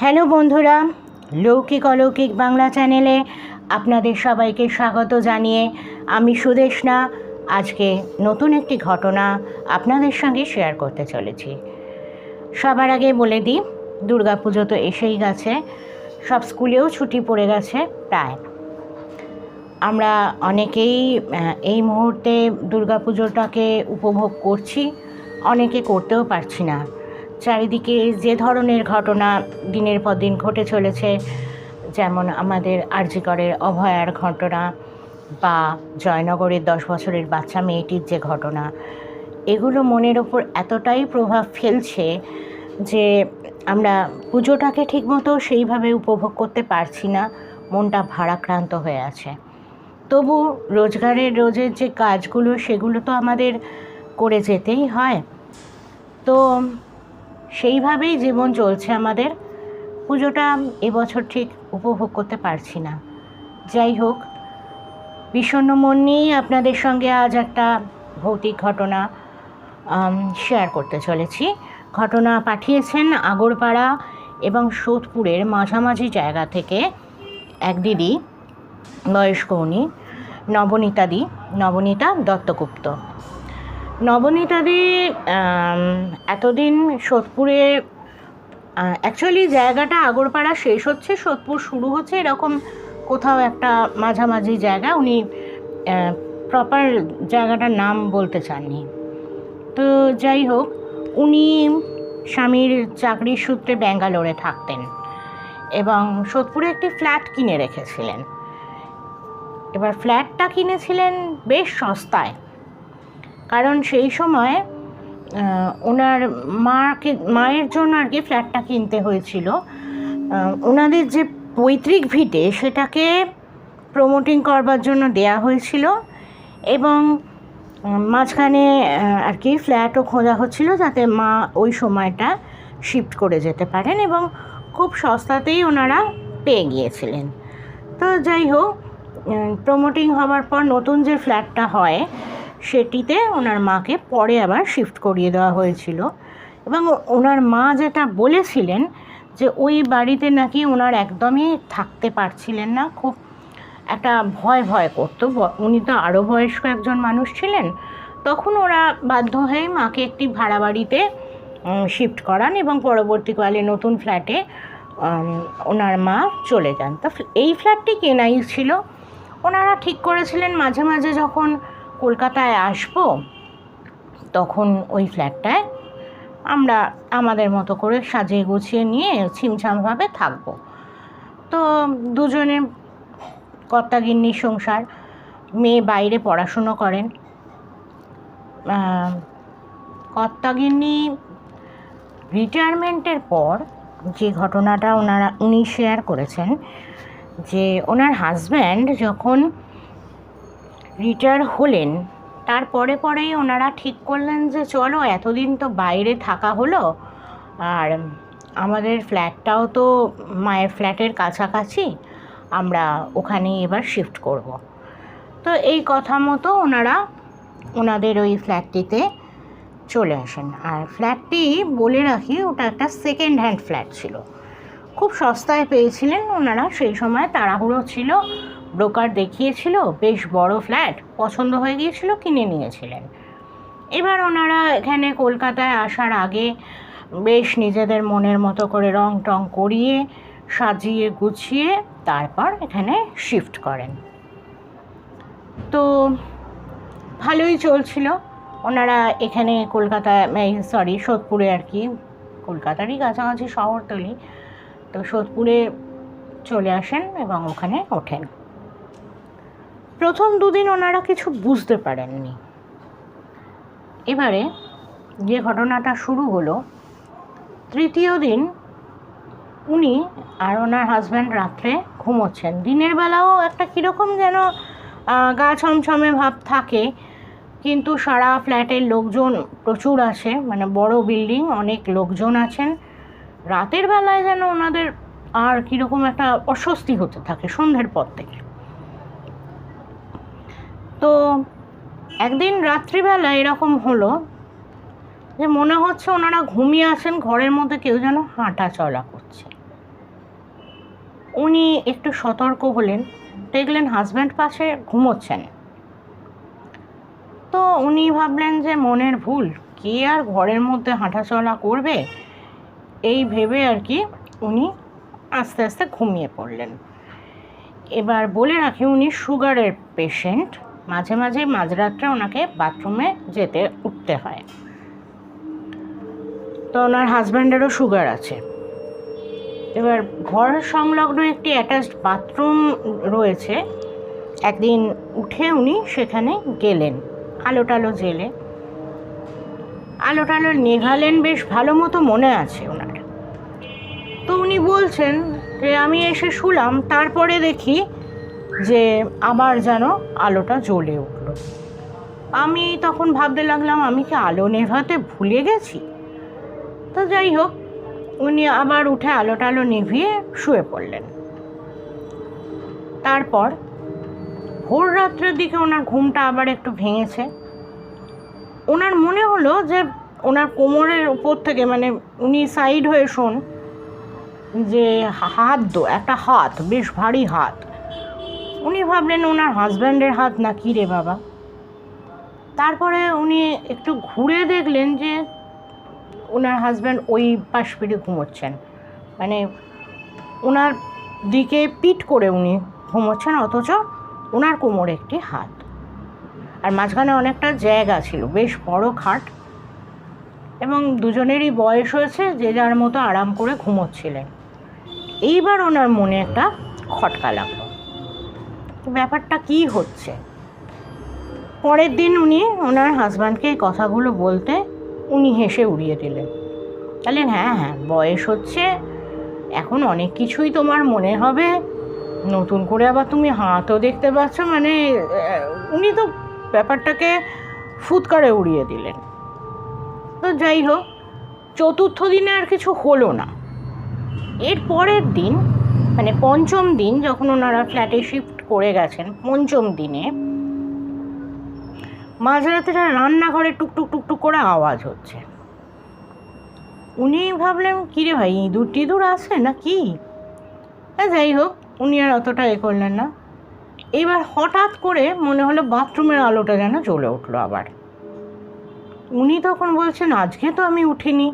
Hello বন্ধুরা, লৌকিক অলৌকিক বাংলা চ্যানেলে আপনাদের সবাইকে স্বাগত জানিয়ে আমি সুদেষ্ণা আজকে নতুন একটি ঘটনা আপনাদের সঙ্গে শেয়ার করতে চলেছি। সবার আগে বলে দিই, দুর্গাপুজো তো এসেই গেছে, সব স্কুলেও ছুটি পড়ে গেছে প্রায়। আমরা অনেকেই এই মুহূর্তে দুর্গাপুজোটাকে উপভোগ করছি, অনেকে করতেও পারছি না। চারিদিকে যে ধরনের ঘটনা দিনের পর দিন ঘটে চলেছে, যেমন আমাদের আরজিকরের অভয়ার ঘটনা বা জয়নগরের 10 বছরের বাচ্চা মেয়েটির যে ঘটনা, এগুলো মনের ওপর এতটাই প্রভাব ফেলছে যে আমরা পুজোটাকে ঠিকমতো সেইভাবে উপভোগ করতে পারছি না, মনটা ভারাক্রান্ত হয়ে আছে। তবু রোজের যে কাজগুলো সেগুলো তো আমাদের করে যেতেই হয়, তো সেইভাবেই জীবন চলছে আমাদের। পুজোটা এবছর ঠিক উপভোগ করতে পারছি না। যাই হোক, বিষণ্ণ মন নিয়েই আপনাদের সঙ্গে আজ একটা ভৌতিক ঘটনা শেয়ার করতে চলেছি। ঘটনা পাঠিয়েছেন আগরপাড়া এবং সোদপুরের মাঝামাঝি জায়গা থেকে এক দিদি, বয়স্ক উনি, নবনীতা দত্তগুপ্ত। নবনীতাদি এতদিন সোদপুরে, অ্যাকচুয়ালি জায়গাটা আগরপাড়া শেষ হচ্ছে, সোদপুর শুরু হচ্ছে, এরকম কোথাও একটা মাঝামাঝি জায়গা। উনি প্রপার জায়গাটার নাম বলতে চাননি। তো যাই হোক, উনি স্বামীর চাকরির সূত্রে ব্যাঙ্গালোরে থাকতেন এবং সোদপুরে একটি ফ্ল্যাট কিনে রেখেছিলেন। এবার ফ্ল্যাটটা কিনেছিলেন বেশ সস্তায়, কারণ সেই সময় ওনার মায়ের জন্য আর কি ফ্ল্যাটটা কিনতে হয়েছিল। ওনাদের যে পৈতৃক ভিটে সেটাকে প্রমোটিং করবার জন্য দেয়া হয়েছিল এবং মাঝখানে আর কি ফ্ল্যাটও খোঁজা হচ্ছিল যাতে মা ওই সময়টা শিফট করে যেতে পারেন, এবং খুব সস্তাতেই ওনারা পেয়ে গিয়েছিলেন। তো যাই হোক, প্রমোটিং হওয়ার পর নতুন যে ফ্ল্যাটটা হয় সেটিতে ওনার মাকে পরে আবার শিফট করিয়ে দেওয়া হয়েছিল। এবং ওনার মা যেটা বলেছিলেন যে ওই বাড়িতে নাকি ওনার একদমই থাকতে পারছিলেন না, খুব একটা ভয় করতো। উনি তো আরও বয়স্ক একজন মানুষ ছিলেন। তখন ওরা বাধ্য হয়ে মাকে একটি ভাড়া বাড়িতে শিফট করান এবং পরবর্তীকালে নতুন ফ্ল্যাটে ওনার মা চলে যান। তো এই ফ্ল্যাটটি কেনাই ছিল। ওনারা ঠিক করেছিলেন মাঝে মাঝে যখন কলকাতায় আসবো তখন ওই ফ্ল্যাটটায় আমরা আমাদের মতো করে সাজিয়ে গুছিয়ে নিয়ে ছিমছামভাবে থাকবো। তো দুজনে কর্তাগিন্নির সংসার, মেয়ে বাইরে পড়াশুনো করেন। কর্তাগিন্নি রিটায়ারমেন্টের পর যে ঘটনাটা উনি শেয়ার করেছেন, যে ওনার হাজব্যান্ড যখন রিটায়ার হলেন পরেই ওনারা ঠিক করলেন যে চলো, এতদিন তো বাইরে থাকা হলো, আর আমাদের ফ্ল্যাটটাও তো মায়ের ফ্ল্যাটের কাছাকাছি, আমরা ওখানেই এবার শিফট করব। তো এই কথা মতো ওনারা ওনাদের ওই ফ্ল্যাটটিতে চলে আসেন। আর ফ্ল্যাটটি বলে রাখি, ওটা একটা সেকেন্ড হ্যান্ড ফ্ল্যাট ছিল, খুব সস্তায় পেয়েছিলেন ওনারা। সেই সময় তাড়াহুড়ো ছিল, ব্রোকার দেখিয়েছিল, বেশ বড় ফ্ল্যাট পছন্দ হয়ে গিয়েছিল, কিনে নিয়েছিলেন। এবার ওনারা এখানে কলকাতায় আসার আগে বেশ নিজেদের মনের মতো করে রং টং করিয়ে সাজিয়ে গুছিয়ে তারপর এখানে শিফট করেন। তো ভালোই চলছিল। ওনারা এখানে সোদপুরে আর কি, কলকাতারই কাছাকাছি শহরতলি, তো সোদপুরে চলে আসেন এবং ওখানে ওঠেন। প্রথম দুদিন ওনারা কিছু বুঝতে পারেননি। এবারে যে ঘটনাটা শুরু হলো, তৃতীয় দিন উনি আর ওনার হাজব্যান্ড রাত্রে ঘুমোচ্ছেন। দিনের বেলাও একটা কীরকম যেন গা ছমছমে ভাব থাকে, কিন্তু সারা ফ্ল্যাটের লোকজন প্রচুর আছে, মানে বড় বিল্ডিং, অনেক লোকজন আছেন। রাতের বেলায় যেন ওনাদের আর কীরকম একটা অস্বস্তি হতে থাকে সন্ধ্যের পর থেকে। তো একদিন রাত্রিবেলা এরকম হলো যে মনে হচ্ছে ওনারা ঘুমিয়ে আছেন, ঘরের মধ্যে কেউ যেন হাঁটা চলা করছে। উনি একটু সতর্ক হলেন, দেখলেন হাজব্যান্ড পাশে ঘুমোচ্ছেন। তো উনি ভাবলেন যে মনের ভুল, কে আর ঘরের মধ্যে হাঁটাচলা করবে, এই ভেবে আর কি উনি আস্তে আস্তে ঘুমিয়ে পড়লেন। এবার বলে রাখি, উনি সুগারের পেশেন্ট, মাঝে মাঝে মাঝরাত্রে ওনাকে বাথরুমে যেতে উঠতে হয়। তো ওনার হাজব্যান্ডেরও সুগার আছে। এবার ঘর সংলগ্ন একটি অ্যাটাচড বাথরুম রয়েছে। একদিন উঠে উনি সেখানে গেলেন, আলো টালো জেলে, আলো টালো নেভালেন, বেশ ভালো মতো মনে আছে ওনার। তো উনি বলছেন যে আমি এসে শুলাম, তারপরে দেখি যে আবার যেন আলোটা জ্বলে উঠল। আমি তখন ভাবতে লাগলাম আমি কি আলো নেভাতে ভুলে গেছি। তো যাই হোক, উনি আবার উঠে আলো টালো নিভিয়ে শুয়ে পড়লেন। তারপর ভোর রাত্রের দিকে ওনার ঘুমটা আবার একটু ভেঙেছে। ওনার মনে হলো যে ওনার কোমরের উপর থেকে, মানে উনি সাইড হয়ে শোন, যে একটা হাত, বেশ ভারী হাত। উনি ভাবলেন ওনার হাজব্যান্ডের হাত না কি রে বাবা। তারপরে উনি একটু ঘুরে দেখলেন যে ওনার হাজব্যান্ড ওই পাশ ফিরে ঘুমোচ্ছেন, মানে ওনার দিকে পিঠ করে উনি ঘুমোচ্ছেন, অথচ ওনার কোমরে একটি হাত, আর মাঝখানে অনেকটা জায়গা ছিল, বেশ বড় খাট, এবং দুজনেরই বয়স হয়েছে, যে যার মতো আরাম করে ঘুমোচ্ছিলেন। এইবার ওনার মনে একটা খটকা লাগলো, ব্যাপারটা কি হচ্ছে। পরের দিন উনি ওনার হাজব্যান্ডকে এই কথাগুলো বলতে উনি হেসে উড়িয়ে দিলেন। বললেন হ্যাঁ হ্যাঁ, বয়স হচ্ছে, এখন অনেক কিছুই তোমার মনে হবে, নতুন করে আবার তুমি হাতও দেখতে পাচ্ছ, মানে উনি তো ব্যাপারটাকে ফুৎকারে উড়িয়ে দিলেন। তো যাই হোক, চতুর্থ দিনে আর কিছু হলো না। এর পরের দিন, মানে পঞ্চম দিন, যখন ওনারা ফ্ল্যাটে শিফট করে গেছেন, পঞ্চম দিনে মাঝরাতে রান্নাঘরে টুকটুক টুকটুক করে আওয়াজ হচ্ছে। উনি ভাবলেন কিরে ভাই, ইঁদুর টিঁদুর আছে না কি। যাই হোক, উনি আর অতটা করলেন না। এবার হঠাৎ করে মনে হলো বাথরুমের আলোটা যেন জ্বলে উঠলো আবার। উনি তখন বলছেন আজকে তো আমি উঠিনি,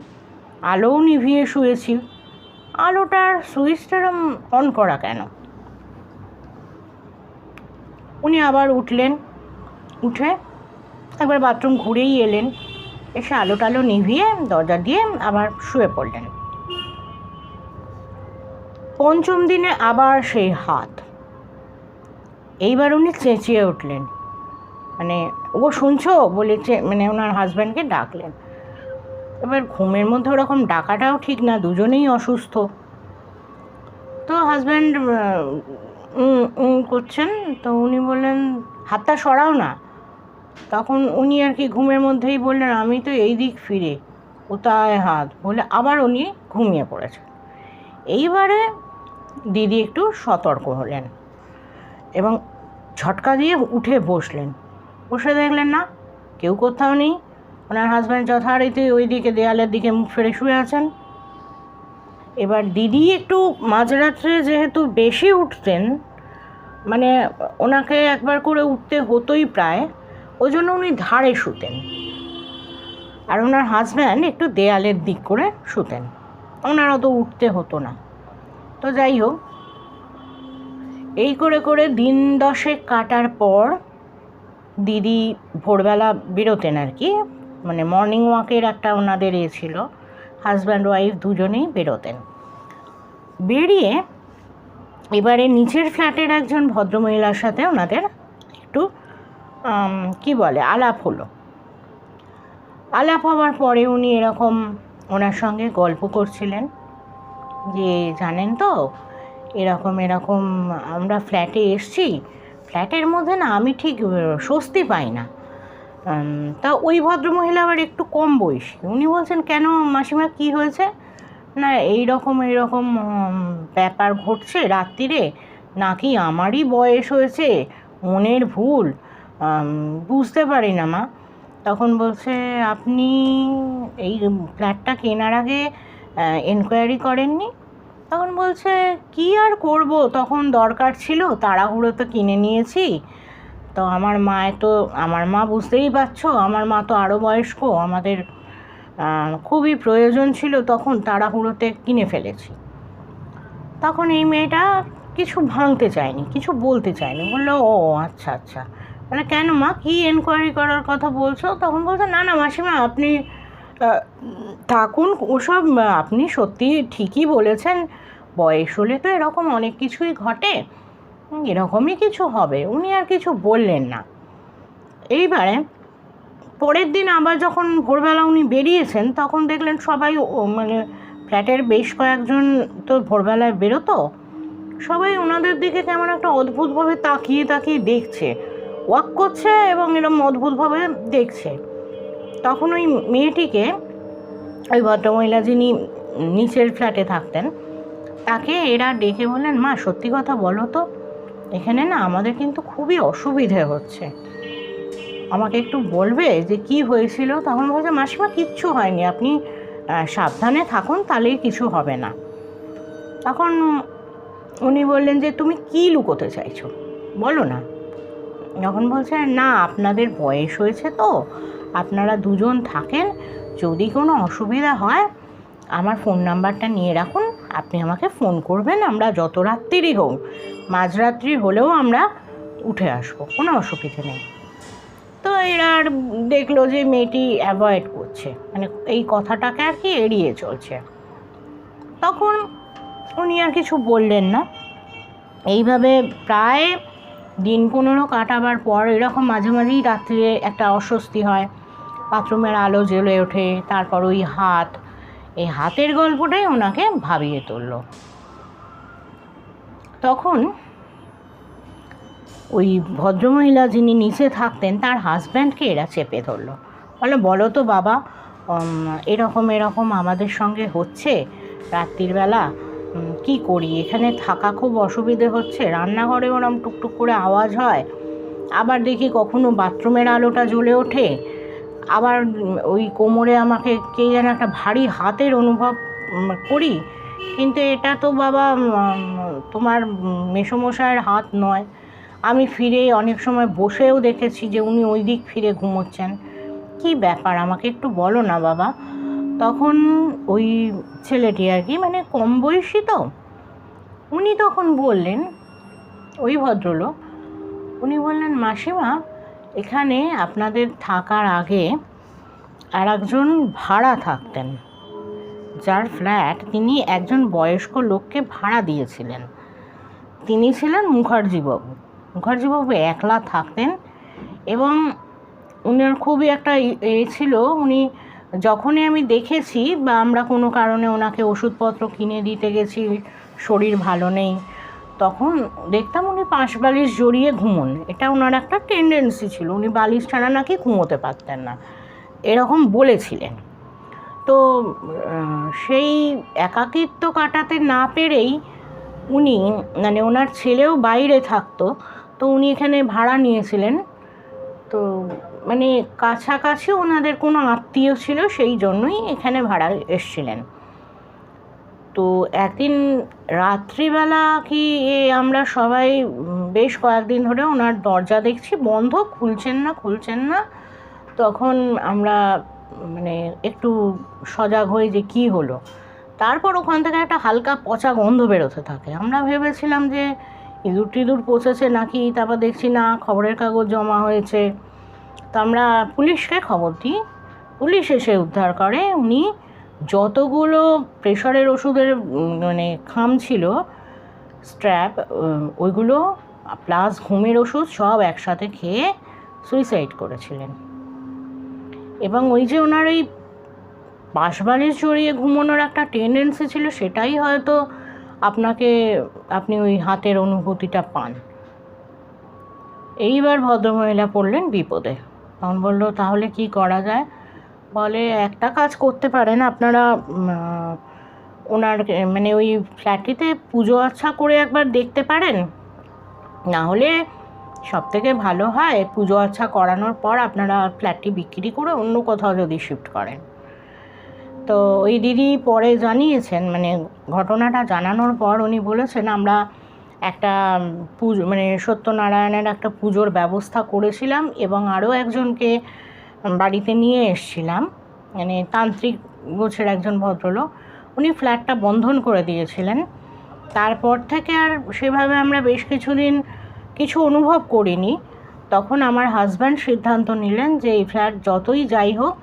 আলোও নিভিয়ে শুয়েছি, আলোটার সুইচটা অন করা কেন। উনি আবার উঠলেন, উঠে একবার বাথরুম ঘুরেই এলেন, এসে আলো টালো নিভিয়ে দরজা দিয়ে আবার শুয়ে পড়লেন। পঞ্চম দিনে আবার সেই হাত। এইবার উনি চেঁচিয়ে উঠলেন, মানে ও শুনছো বলেছে, মানে ওনার হাজব্যান্ডকে ডাকলেন। এবার ঘুমের মধ্যে ওরকম ডাকাটাও ঠিক না, দুজনেই অসুস্থ। তো হাজব্যান্ড করছেন, তো উনি বললেন হাতটা সরাও না। তখন উনি আর কি ঘুমের মধ্যেই বললেন আমি তো এই দিক ফিরে, কোথায় হাত, বলে আবার উনি ঘুমিয়ে পড়েছেন। এইবারে দিদি একটু সতর্ক হলেন এবং ঝটকা দিয়ে উঠে বসলেন। বসে দেখলেন না, কেউ কোথাও নেই। ওনার হাজব্যান্ড যথারীতি ওই দিকে দেয়ালের দিকে মুখ ফিরে শুয়ে আছেন। এবার দিদি একটু মাঝরাত্রে যেহেতু বেশি উঠতেন, মানে ওনাকে একবার করে উঠতে হতোই প্রায়, ওই জন্য উনি ধারে শুতেন, আর ওনার হাজব্যান্ড একটু দেয়ালের দিক করে শুতেন, ওনার অত উঠতে হতো না। তো যাই হোক, এই করে করে দিন 10 কাটার পর দিদি ভোরবেলা বেরোতেন আর কি, মানে মর্নিং ওয়াকের একটা ওনাদের ছিল, হাজব্যান্ড ওয়াইফ দুজনেই বেরোতেন। বেরিয়ে এবারে নিচের ফ্ল্যাটের একজন ভদ্রমহিলার সাথে ওনাদের একটু কি বলে আলাপ হলো। আলাপ হওয়ার পরে উনি এরকম ওনার সঙ্গে গল্প করছিলেন যে জানেন তো, এরকম এরকম আমরা ফ্ল্যাটে এসছি, ফ্ল্যাটের মধ্যে না আমি ঠিক স্বস্তি পাই না। তা ওই ভদ্রমহিলা আবার একটু কম বয়সী। উনি বলছেন কেন মাসিমা, কি হয়েছে? না এইরকম ব্যাপার ঘটছে রাত্রিরে, নাকি আমারই বয়স হয়েছে, মনের ভুল, বুঝতে পারি না মা। তখন বলছে আপনি এই ফ্ল্যাটটা কেনার আগে এনকোয়ারি করেননি? তখন বলছে কি আর করব, তখন দরকার ছিল, তাড়াহুড়োতে কিনে নিয়েছি। তো আমার মা বুঝতেই পারছো, আমার মা তো আরও বয়স্ক, আমাদের খুবই প্রয়োজন ছিল, তখন তাড়াহুড়োতে কিনে ফেলেছি। তখন এই মেয়েটা কিছু ভাঙতে চায়নি, কিছু বলতে চায়নি, বললো ও আচ্ছা আচ্ছা। মানে কেন মা, কী এনকোয়ারি করার কথা বলছো? তখন বলছে না না মাসিমা, আপনি থাকুন ওসব, আপনি সত্যি ঠিকই বলেছেন, বয়স হলে তো এরকম অনেক কিছুই ঘটে, এরকমই কিছু হবে। উনি আর কিছু বললেন না। এইবারে পরের দিন আবার যখন ভোরবেলা উনি বেরিয়েছেন, তখন দেখলেন সবাই মানে ফ্ল্যাটের বেশ কয়েকজন তো ভোরবেলায় বেরোতো, সবাই ওনাদের দিকে কেমন একটা অদ্ভুতভাবে তাকিয়ে তাকিয়ে দেখছে, ওয়াক করছে এবং এরকম অদ্ভুতভাবে দেখছে। তখন ওই মেয়েটিকে, ওই ভদ্রমহিলা যিনি নিচের ফ্ল্যাটে থাকতেন, তাকে এরা ডেকে বললেন মা সত্যি কথা বলো তো, এখানে না আমাদের কিন্তু খুবই অসুবিধে হচ্ছে, আমাকে একটু বলবে যে কি হয়েছিল? তখন বলছে মাসিমা কিচ্ছু হয়নি, আপনি সাবধানে থাকুন, তাহলেই কিছু হবে না। তখন উনি বললেন যে তুমি কি লুকোতে চাইছো, বলো না। যখন বলছে না আপনাদের বয়স হয়েছে তো, আপনারা দুজন থাকেন, যদি কোনো অসুবিধা হয় আমার ফোন নাম্বারটা নিয়ে রাখুন, আপনি আমাকে ফোন করবেন, আমরা যত রাত্রিরই হোক, মাঝরাত্রি হলেও আমরা উঠে আসবো, কোনো অসুবিধে নেই। তো এরা আর দেখলো যে মেয়েটি অ্যাভয়েড করছে, মানে এই কথাটাকে আর কি এড়িয়ে চলছে। তখন উনি আর কিছু বললেন না। এইভাবে প্রায় দিন 15 কাটাবার পর এরকম মাঝে মাঝেই রাত্রিরে একটা অস্বস্তি হয়, বাথরুমের আলো জ্বলে ওঠে, তারপর ওই এই হাতের গল্পটাই ওনাকে ভাবিয়ে তুলল। তখন ওই ভদ্রমহিলা যিনি নিচে থাকতেন তার হাজব্যান্ডকে এরা চেপে ধরলো, বলো তো বাবা, এরকম এরকম আমাদের সঙ্গে হচ্ছে রাত্রিবেলা, কি করি, এখানে থাকা খুব অসুবিধে হচ্ছে, রান্নাঘরে ওরম টুকটুক করে আওয়াজ হয়, আবার দেখি কখনো বাথরুমের আলোটা জ্বলে ওঠে, আবার ওই কোমরে আমাকে কে যেন একটা ভারী হাতের অনুভব করি, কিন্তু এটা তো বাবা তোমার মেসোমশাইয়ের হাত নয়, আমি ফিরে অনেক সময় বসেও দেখেছি যে উনি ওই দিক ফিরে ঘুমোচ্ছেন, কি ব্যাপার আমাকে একটু বলো না বাবা। তখন ওই ছেলেটি আর কি, মানে কম বয়সী তো, উনি তখন বললেন, ওই ভদ্রলোক, উনি বললেন মাসিমা এখানে আপনাদের থাকার আগে আর একজন ভাড়া থাকতেন, যার ফ্ল্যাট তিনি একজন বয়স্ক লোককে ভাড়া দিয়েছিলেন, তিনি ছিলেন মুখার্জিবাবু। মুখার্জিবাবু একলা থাকতেন এবং উনার খুবই একটা ছিল, উনি যখনই আমি দেখেছি বা আমরা কোনো কারণে ওনাকে ওষুধপত্র কিনে দিতে গেছি, শরীর ভালো নেই, তখন দেখতাম উনি পাশ বালিশ জড়িয়ে ঘুমোন, এটা ওনার একটা টেন্ডেন্সি ছিল, উনি বালিশ ছাড়া নাকি ঘুমোতে পারতেন না, এরকম বলেছিলেন। তো সেই একাকিত্ব কাটাতে না পেরেই উনি, মানে ওনার ছেলেও বাইরে থাকতো, তো উনি এখানে ভাড়া নিয়েছিলেন, তো মানে কাছাকাছি ওনাদের কোনো আত্মীয় ছিল, সেই জন্যই এখানে ভাড়া এসছিলেন। তো একদিন রাত্রিবেলা কি আমরা সবাই বেশ কয়েকদিন ধরে ওনার দরজা দেখছি বন্ধ, খুলছেন না। তখন আমরা মানে একটু সজাগ হই যে কী হলো। তারপর ওখান থেকে একটা হালকা পচা গন্ধ বেরোতে থাকে, আমরা ভেবেছিলাম যে ইঁদুর টিঁদুর পচেছে নাকি, তারপর দেখছি না খবরের কাগজ জমা হয়েছে। তো আমরা পুলিশকে খবর দিই, পুলিশ এসে উদ্ধার করে। উনি যতগুলো প্রেশারের ওষুধের মানে খাম ছিল, স্ট্র্যাপ, ওইগুলো প্লাস ঘুমের ওষুধ সব একসাথে খেয়ে সুইসাইড করেছিলেন। এবং ওই যে ওনার এই বাঁশবালিশ জড়িয়ে ঘুমানোর একটা টেন্ডেন্সি ছিল, সেটাই হয়তো আপনি ওই হাতের অনুভূতিটা পান। এইবার ভদ্রমহিলা পড়লেন বিপদে, তখন বললো তাহলে কি করা যায়? বলে একটা কাজ করতে পারেন আপনারা, ওনার মানে ওই ফ্ল্যাটটিতে পুজো আচ্ছা করে একবার দেখতে পারেন, না হলে সবথেকে ভালো হয় পুজো আচ্ছা করানোর পর আপনারা ফ্ল্যাটটি বিক্রি করে অন্য কোথাও যদি শিফট করেন। তো ওই দিদি পরে জানিয়েছেন, মানে ঘটনাটা জানানোর পর উনি বলেছেন আমরা একটা পুজো মানে সত্যনারায়ণের একটা পুজোর ব্যবস্থা করেছিলাম এবং আরও একজনকে বাড়িতে নিয়ে এসেছিলাম, মানে তান্ত্রিক গোছের একজন ভদ্রলোক, উনি ফ্ল্যাটটা বন্ধন করে দিয়েছিলেন। তারপর থেকে আর সেভাবে আমরা বেশ কিছুদিন কিছু অনুভব করিনি। তখন আমার হাজব্যান্ড সিদ্ধান্ত নিলেন যে এই ফ্ল্যাট যতই যাই হোক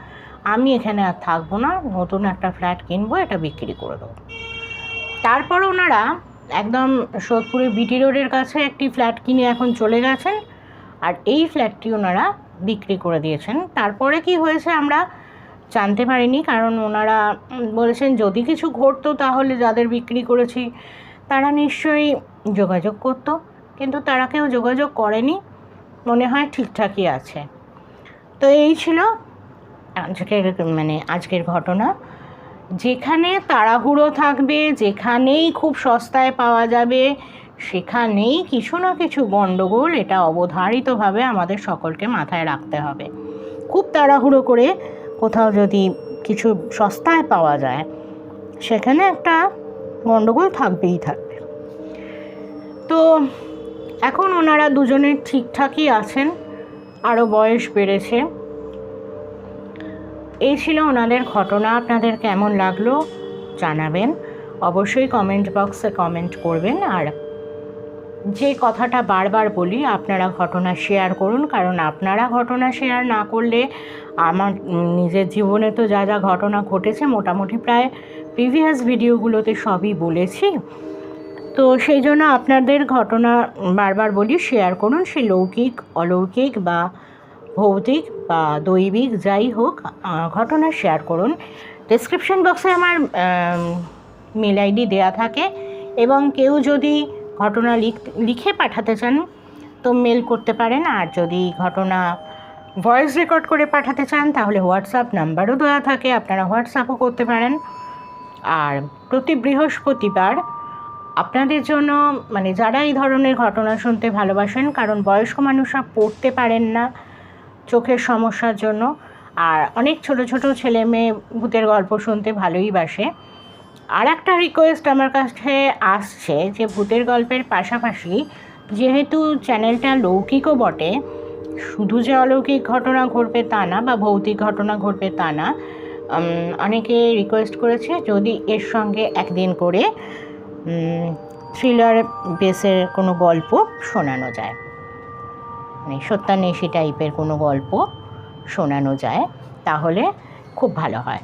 আমি এখানে আর থাকবো না, নতুন একটা ফ্ল্যাট কিনবো, এটা বিক্রি করে দেবো। তারপর ওনারা একদম সোদপুরে বিটি রোডের কাছে একটি ফ্ল্যাট কিনে এখন চলে গেছেন, আর এই ফ্ল্যাটটি ওনারা বিক্রি করে দিয়েছেন। তারপরে কি হয়েছে আমরা জানতে পারিনি, কারণ ওনারা বলেছেন যদি কিছু ঘটতো তাহলে যাদের বিক্রি করেছি তারা নিশ্চয়ই যোগাযোগ করতো, কিন্তু তারা কেউ যোগাযোগ করেনি, মনে হয় ঠিকঠাকই আছে। তো এই ছিল আজকের ঘটনা। যেখানে তাড়াহুড়ো থাকবে, যেখানেই খুব সস্তায় পাওয়া যাবে, সেখানেই কিছু না কিছু গণ্ডগোল, এটা অবধারিতভাবে আমাদের সকলকে মাথায় রাখতে হবে। খুব তাড়াহুড়ো করে কোথাও যদি কিছু সস্তায় পাওয়া যায় সেখানে একটা গণ্ডগোল থাকবেই থাকবে। তো এখন ওনারা দুজনে ঠিকঠাকই আছেন, আরও বয়স বেড়েছে। এই ছিল ওনাদের ঘটনা। আপনাদের কেমন লাগলো জানাবেন, অবশ্যই কমেন্ট বক্সে কমেন্ট করবেন। আর যে কথাটা বারবার বলি, আপনারা ঘটনা শেয়ার করুন, কারণ আপনারা ঘটনা শেয়ার না করলে আমার নিজের জীবনে তো যা যা ঘটনা ঘটেছে মোটামুটি প্রায় প্রিভিয়াস ভিডিওগুলোতে সবই বলেছি। তো সেই জন্য আপনাদের ঘটনা বারবার বলি শেয়ার করুন, সে লৌকিক অলৌকিক বা ভৌতিক বা দৈবিক যাই হোক, ঘটনা শেয়ার করুন। ডেসক্রিপশন বক্সে আমার মেল আইডি দেয়া থাকে, এবং কেউ যদি ঘটনা লিখে পাঠাতে চান তো মেল করতে পারেন, আর যদি ঘটনা ভয়েস রেকর্ড করে পাঠাতে চান তাহলে হোয়াটসঅ্যাপ নাম্বারও দেওয়া থাকে, আপনারা হোয়াটসঅ্যাপও করতে পারেন। আর প্রতি বৃহস্পতিবার আপনাদের জন্য, মানে যারা এই ধরনের ঘটনা শুনতে ভালোবাসেন, কারণ বয়স্ক মানুষরা পড়তে পারেন না চোখের সমস্যার জন্য, আর অনেক ছোট ছোট ছেলে মেয়ে ভূতের গল্প শুনতে ভালোই বাসে। আর একটা রিকোয়েস্ট আমার কাছে আসছে যে ভূতের গল্পের পাশাপাশি যেহেতু চ্যানেলটা লৌকিকও বটে, শুধু যে অলৌকিক ঘটনা ঘটবে তা না, বা ভৌতিক ঘটনা ঘটবে তা না, অনেকে রিকোয়েস্ট করেছে যদি এর সঙ্গে একদিন করে থ্রিলার বেসের কোনো গল্প শোনানো যায়, মানে সত্যান্বেষী টাইপের কোনো গল্প শোনানো যায় তাহলে খুব ভালো হয়।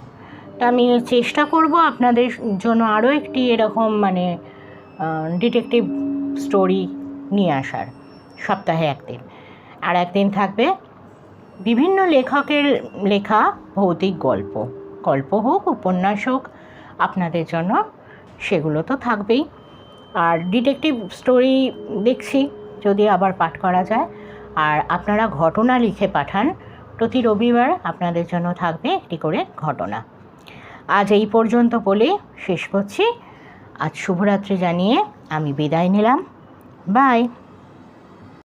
তো আমি চেষ্টা করব আপনাদের জন্য আরও একটি এরকম মানে ডিটেকটিভ স্টোরি নিয়ে আসার, সপ্তাহে একদিন। আর একদিন থাকবে বিভিন্ন লেখকের লেখা ভৌতিক গল্প হোক উপন্যাস হোক, আপনাদের জন্য সেগুলো তো থাকবেই। আর ডিটেকটিভ স্টোরি দেখছি যদি আবার পাঠ করা যায়। আর আপনারা ঘটনা লিখে পাঠান, প্রতি রবিবার আপনাদের জন্য থাকবে একটি করে ঘটনা। আজ এই পর্যন্ত বলে শেষ করছি। আজ শুভরাত্রি জানিয়ে আমি বিদায় নিলাম। বাই।